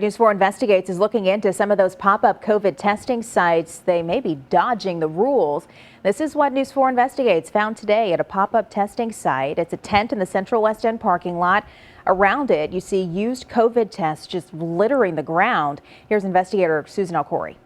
News 4 Investigates is looking into some of those pop-up COVID testing sites. They may be dodging the rules. This is what News 4 Investigates found today at a pop-up testing site. It's a tent in the Central West End parking lot. Around it, you see used COVID tests just littering the ground. Here's investigator Susan Alcori.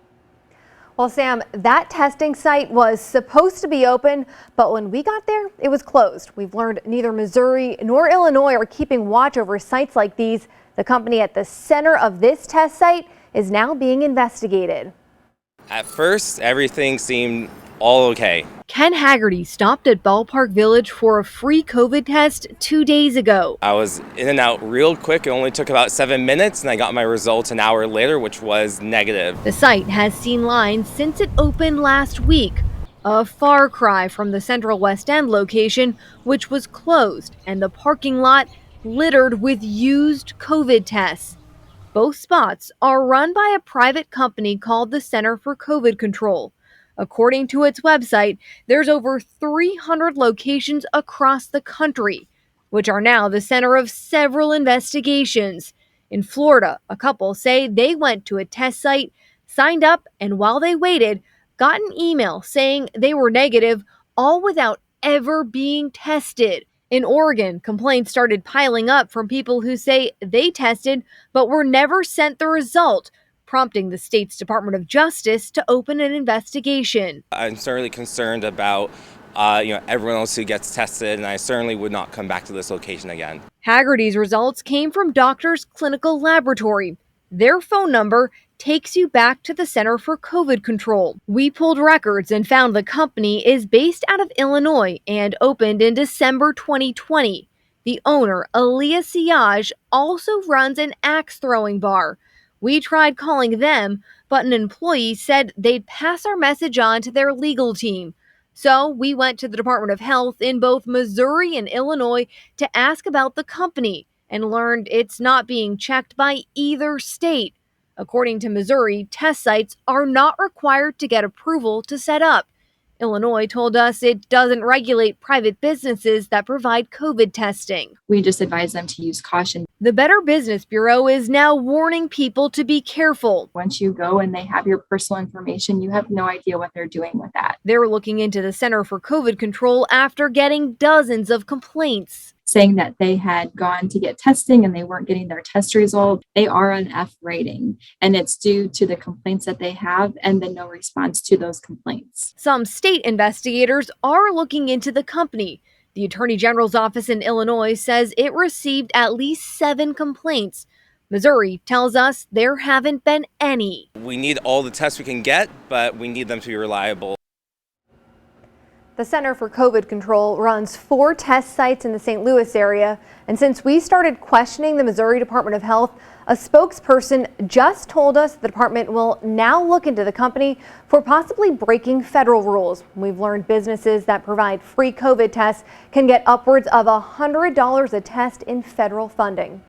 Well, Sam, that testing site was supposed to be open, but when we got there, it was closed. We've learned neither Missouri nor Illinois are keeping watch over sites like these. The company at the center of this test site is now being investigated. At first, everything seemed all okay. Ken Haggerty stopped at Ballpark Village for a free COVID test 2 days ago. I was in and out real quick. It only took about 7 minutes, and I got my results an hour later, which was negative. The site has seen lines since it opened last week. A far cry from the Central West End location, which was closed, and the parking lot littered with used COVID tests. Both spots are run by a private company called the Center for COVID Control. According to its website, there's over 300 locations across the country, which are now the center of several investigations. In Florida, a couple say they went to a test site, signed up, and while they waited, got an email saying they were negative, all without ever being tested. In Oregon, complaints started piling up from people who say they tested but were never sent the result, prompting the state's Department of Justice to open an investigation. I'm certainly concerned about everyone else who gets tested, and I certainly would not come back to this location again. Haggerty's results came from Doctors Clinical Laboratory. Their phone number takes you back to the Center for COVID Control. We pulled records and found the company is based out of Illinois and opened in December 2020. The owner, Aaliyah Siage, also runs an axe throwing bar. We tried calling them, but an employee said they'd pass our message on to their legal team. So we went to the Department of Health in both Missouri and Illinois to ask about the company and learned it's not being checked by either state. According to Missouri, test sites are not required to get approval to set up. Illinois told us it doesn't regulate private businesses that provide COVID testing. We just advise them to use caution. The Better Business Bureau is now warning people to be careful. Once you go and they have your personal information, you have no idea what they're doing with that. They're looking into the Center for COVID Control after getting dozens of complaints, saying that they had gone to get testing and they weren't getting their test result. They are an F rating, and it's due to the complaints that they have and the no response to those complaints. Some state investigators are looking into the company. The Attorney General's office in Illinois says it received at least 7 complaints. Missouri tells us there haven't been any. We need all the tests we can get, but we need them to be reliable. The Center for COVID Control runs 4 test sites in the St. Louis area, and since we started questioning the Missouri Department of Health, a spokesperson just told us the department will now look into the company for possibly breaking federal rules. We've learned businesses that provide free COVID tests can get upwards of $100 a test in federal funding.